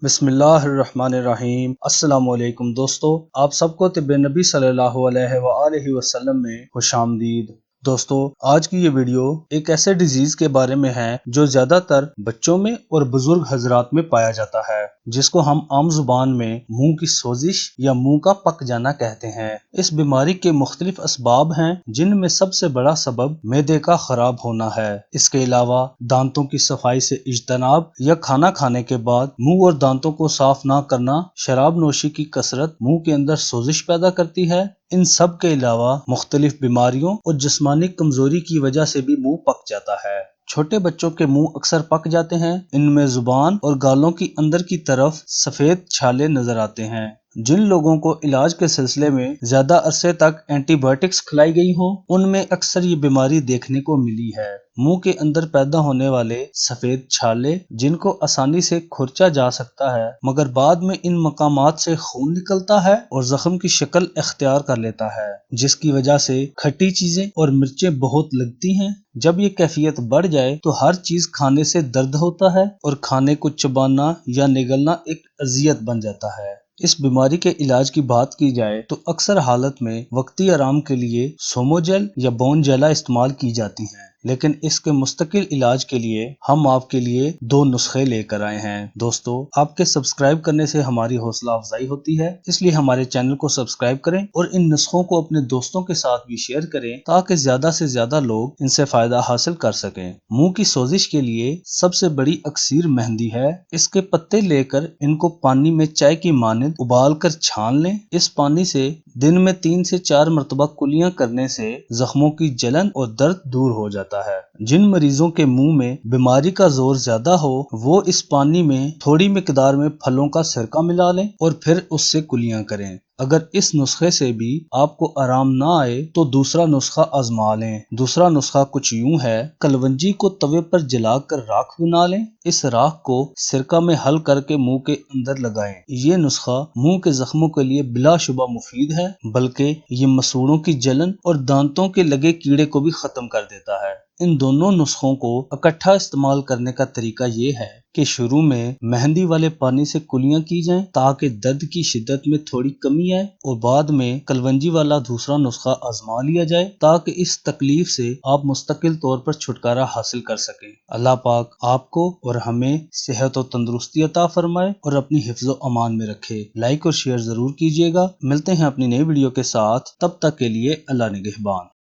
بسم اللہ الرحمن الرحیم۔ السلام علیکم دوستو، آپ سب کو طب نبی صلی اللہ علیہ وآلہ وسلم میں خوش آمدید۔ دوستو، آج کی یہ ویڈیو ایک ایسے ڈیزیز کے بارے میں ہے جو زیادہ تر بچوں میں اور بزرگ حضرات میں پایا جاتا ہے، جس کو ہم عام زبان میں منہ کی سوزش یا منہ کا پک جانا کہتے ہیں۔ اس بیماری کے مختلف اسباب ہیں، جن میں سب سے بڑا سبب معدے کا خراب ہونا ہے۔ اس کے علاوہ دانتوں کی صفائی سے اجتناب یا کھانا کھانے کے بعد منہ اور دانتوں کو صاف نہ کرنا، شراب نوشی کی کثرت منہ کے اندر سوزش پیدا کرتی ہے۔ ان سب کے علاوہ مختلف بیماریوں اور جسمانی کمزوری کی وجہ سے بھی منہ پک جاتا ہے۔ چھوٹے بچوں کے منہ اکثر پک جاتے ہیں، ان میں زبان اور گالوں کی اندر کی طرف سفید چھالے نظر آتے ہیں۔ جن لوگوں کو علاج کے سلسلے میں زیادہ عرصے تک اینٹی بائیوٹکس کھلائی گئی ہوں، ان میں اکثر یہ بیماری دیکھنے کو ملی ہے۔ منہ کے اندر پیدا ہونے والے سفید چھالے، جن کو آسانی سے کھرچا جا سکتا ہے، مگر بعد میں ان مقامات سے خون نکلتا ہے اور زخم کی شکل اختیار کر لیتا ہے، جس کی وجہ سے کھٹی چیزیں اور مرچیں بہت لگتی ہیں۔ جب یہ کیفیت بڑھ جائے تو ہر چیز کھانے سے درد ہوتا ہے اور کھانے کو چبانا یا نگلنا ایک اذیت بن جاتا ہے۔ اس بیماری کے علاج کی بات کی جائے تو اکثر حالت میں وقتی آرام کے لیے سوموجل یا بون جیلا استعمال کی جاتی ہیں، لیکن اس کے مستقل علاج کے لیے ہم آپ کے لیے 2 نسخے لے کر آئے ہیں۔ دوستو، آپ کے سبسکرائب کرنے سے ہماری حوصلہ افزائی ہوتی ہے، اس لیے ہمارے چینل کو سبسکرائب کریں اور ان نسخوں کو اپنے دوستوں کے ساتھ بھی شیئر کریں تاکہ زیادہ سے زیادہ لوگ ان سے فائدہ حاصل کر سکیں۔ منہ کی سوزش کے لیے سب سے بڑی اکسیر مہندی ہے۔ اس کے پتے لے کر ان کو پانی میں چائے کی مانند ابال کر چھان لیں۔ اس پانی سے دن میں 3 سے 4 مرتبہ کلیاں کرنے سے زخموں کی جلن اور درد دور ہو جاتا ہے۔ جن مریضوں کے منہ میں بیماری کا زور زیادہ ہو، وہ اس پانی میں تھوڑی مقدار میں پھلوں کا سرکہ ملا لیں اور پھر اس سے کلیاں کریں۔ اگر اس نسخے سے بھی آپ کو آرام نہ آئے تو دوسرا نسخہ آزما لیں۔ دوسرا نسخہ کچھ یوں ہے: کلونجی کو توے پر جلا کر راکھ بنا لیں۔ اس راکھ کو سرکہ میں حل کر کے منہ کے اندر لگائیں۔ یہ نسخہ منہ کے زخموں کے لیے بلا شبہ مفید ہے، بلکہ یہ مسوڑوں کی جلن اور دانتوں کے لگے کیڑے کو بھی ختم کر دیتا ہے۔ ان دونوں نسخوں کو اکٹھا استعمال کرنے کا طریقہ یہ ہے کہ شروع میں مہندی والے پانی سے کلیاں کی جائیں تاکہ درد کی شدت میں تھوڑی کمی آئے، اور بعد میں کلونجی والا دوسرا نسخہ آزما لیا جائے تاکہ اس تکلیف سے آپ مستقل طور پر چھٹکارا حاصل کر سکیں۔ اللہ پاک آپ کو اور ہمیں صحت و تندرستی عطا فرمائے اور اپنی حفظ و امان میں رکھے۔ لائک اور شیئر ضرور کیجیے گا۔ ملتے ہیں اپنی نئی ویڈیو کے ساتھ، تب تک کے لیے اللہ نگہبان۔